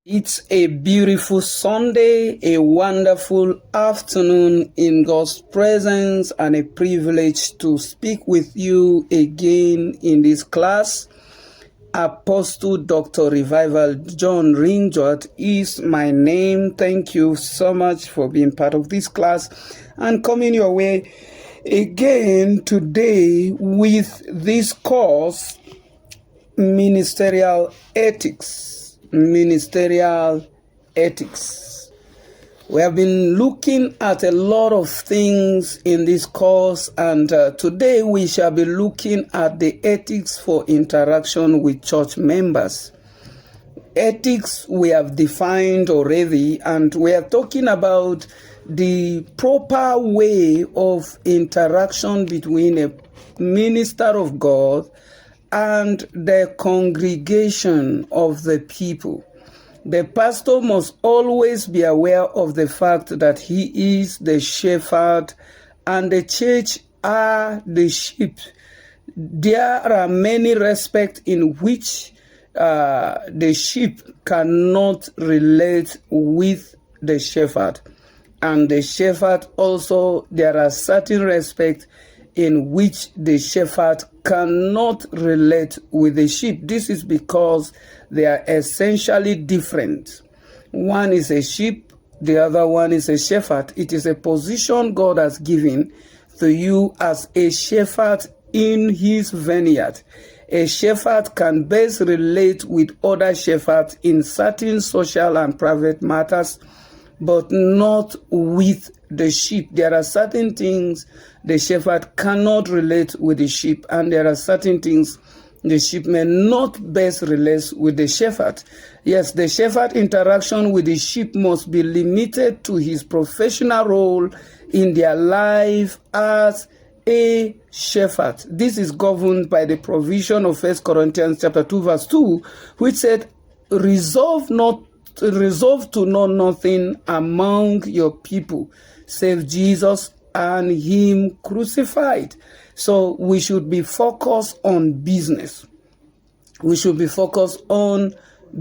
It's a beautiful Sunday, a wonderful afternoon in God's presence, and a privilege to speak with you again in this class. Apostle Dr. Revival John Ringjot is my name. Thank you so much for being part of this class and coming your way again today with this course, Ministerial Ethics. Ministerial ethics. We have been looking at a lot of things in this course, and today we shall be looking at the ethics for interaction with church members. Ethics we have defined already, and we are talking about the proper way of interaction between a minister of God and the congregation of the people. The pastor must always be aware of the fact that he is the shepherd and the church are the sheep. There are many respects in which the sheep cannot relate with the shepherd. And the shepherd also, there are certain respects in which the shepherd cannot relate with the sheep. This is because they are essentially different. One is a sheep, the other one is a shepherd. It is a position God has given to you as a shepherd in his vineyard. A shepherd can best relate with other shepherds in certain social and private matters, but not with the sheep. There are certain things the shepherd cannot relate with the sheep, and there are certain things the sheep may not best relate with the shepherd. Yes, the shepherd interaction with the sheep must be limited to his professional role in their life as a shepherd. This is governed by the provision of 1 Corinthians chapter 2 verse 2, which said, resolve to know nothing among your people save Jesus and him crucified. So we should be focused on business. We should be focused on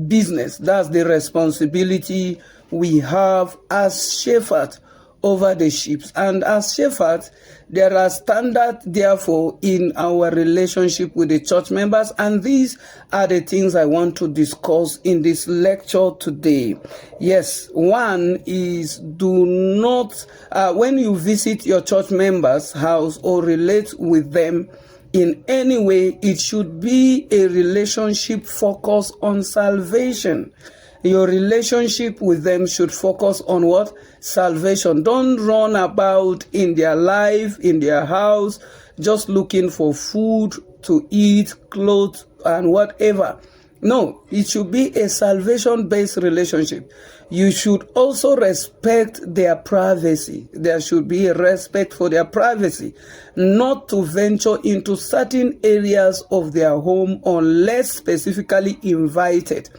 business. That's the responsibility we have as shepherds over the sheep. And as shepherds, there are standards, therefore, in our relationship with the church members. And these are the things I want to discuss in this lecture today. Yes, one is do not, when you visit your church member's house or relate with them in any way, it should be a relationship focused on salvation. Your relationship with them should focus on what? Salvation. Don't run about in their life, in their house, just looking for food to eat, clothes, and whatever. No, it should be a salvation-based relationship. You should also respect their privacy. There should be a respect for their privacy, not to venture into certain areas of their home unless specifically invited.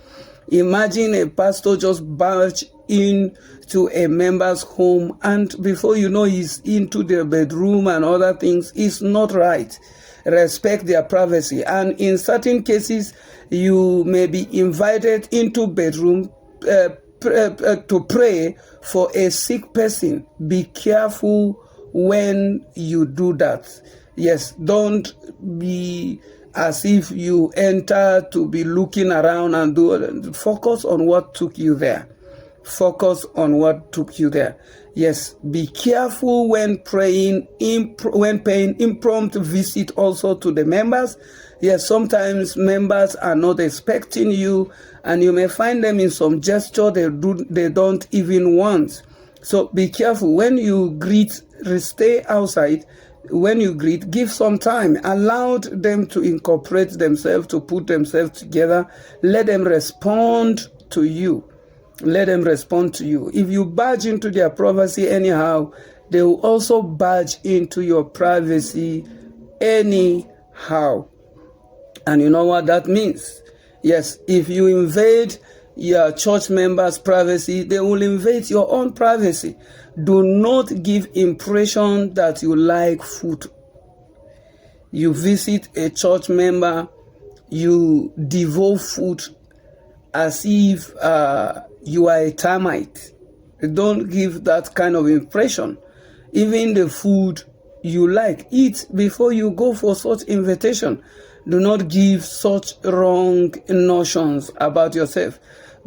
Imagine a pastor just barge into a member's home, and before you know he's into their bedroom and other things. It's not right. Respect their privacy. And in certain cases, you may be invited into bedroom to pray for a sick person. Be careful when you do that. Yes, don't be as if you enter to be looking around and focus on what took you there. Focus on what took you there. Yes, be careful when paying impromptu visit also to the members. Yes, sometimes members are not expecting you, and you may find them in some gesture they don't even want. So be careful when you greet. Stay outside. When you greet, give some time. Allow them to incorporate themselves, to put themselves together. Let them respond to you. Let them respond to you. If you barge into their privacy anyhow, they will also barge into your privacy anyhow. And you know what that means? Yes, if you invade your church members' privacy, they will invade your own privacy. Do not give impression that you like food. You visit a church member, you devour food, as if you are a termite. Don't give that kind of impression. Even the food you like, eat before you go for such invitation. Do not give such wrong notions about yourself.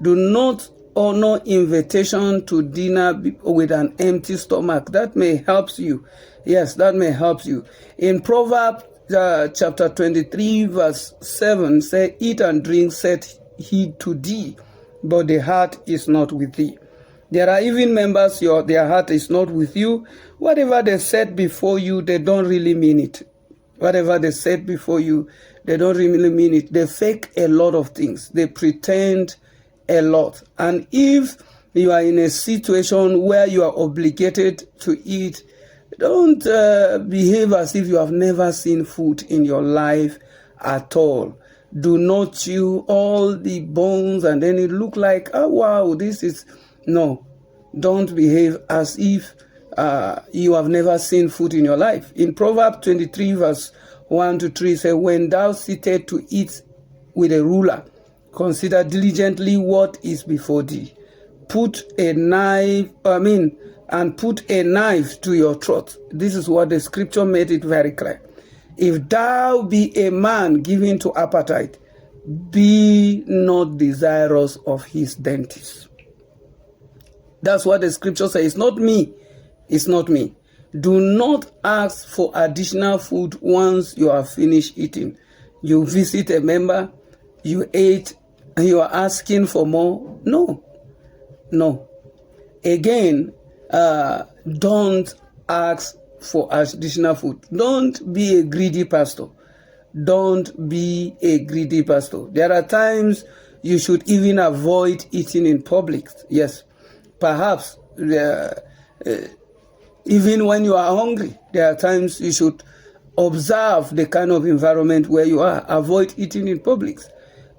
Do not honor invitation to dinner with an empty stomach. That may help you. Yes, that may help you. In Proverbs chapter 23 verse 7 say, eat and drink set heed to thee, but the heart is not with thee. There are even members, their heart is not with you. Whatever they said before you, they don't really mean it. Whatever they said before you, they don't really mean it. They fake a lot of things. They pretend a lot. And if you are in a situation where you are obligated to eat, don't behave as if you have never seen food in your life at all. Do not chew all the bones and then it look like, oh wow, this is... No, don't behave as if you have never seen food in your life. In Proverbs 23 verse 1 to 3 say, when thou sittest to eat with a ruler, consider diligently what is before thee. Put a knife to your throat. This is what the scripture made it very clear. If thou be a man given to appetite, be not desirous of his dainties. That's what the scripture says. It's not me. It's not me. Do not ask for additional food once you are finished eating. You visit a member, you ate, and you are asking for more. No. Again, don't ask for additional food. Don't be a greedy pastor. Don't be a greedy pastor. There are times you should even avoid eating in public. Yes. Perhaps even when you are hungry, there are times you should observe the kind of environment where you are. Avoid eating in public.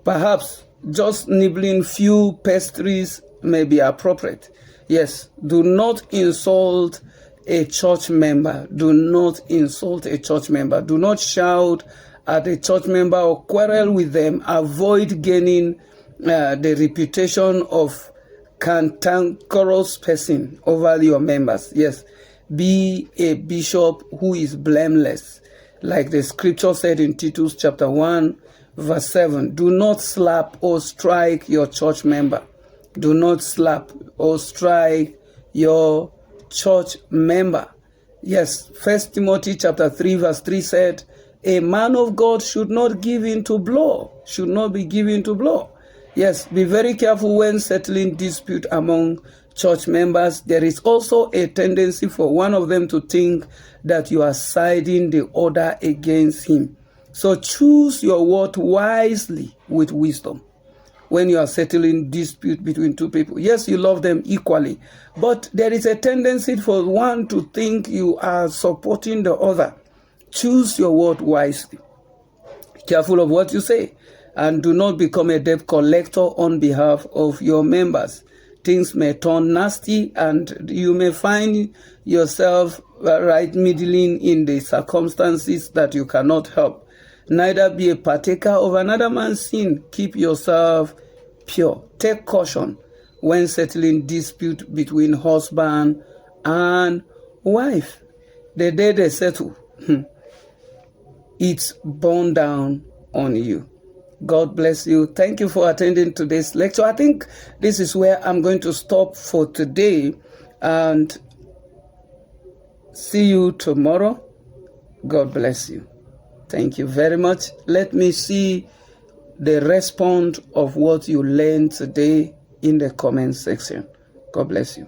Perhaps just nibbling few pastries may be appropriate. Yes, do not insult a church member. Do not insult a church member. Do not shout at a church member or quarrel with them. Avoid gaining the reputation of cantankerous person over your members. Yes, be a bishop who is blameless. Like the scripture said in Titus chapter 1 verse 7, do not slap or strike your church member. Do not slap or strike your church member. Yes, 1 Timothy chapter 3 verse 3 said, a man of God should not give in to blow. Should not be given to blow. Yes, be very careful when settling dispute among church members. There is also a tendency for one of them to think that you are siding the other against him. So choose your word wisely with wisdom when you are settling dispute between two people. Yes, you love them equally, but there is a tendency for one to think you are supporting the other. Choose your word wisely. Careful of what you say. And do not become a debt collector on behalf of your members. Things may turn nasty and you may find yourself right middling in the circumstances that you cannot help. Neither be a partaker of another man's sin. Keep yourself pure. Take caution when settling dispute between husband and wife. The day they settle, it's borne down on you. God bless you. Thank you for attending today's lecture. I think this is where I'm going to stop for today and see you tomorrow. God bless you. Thank you very much. Let me see the response of what you learned today in the comment section. God bless you.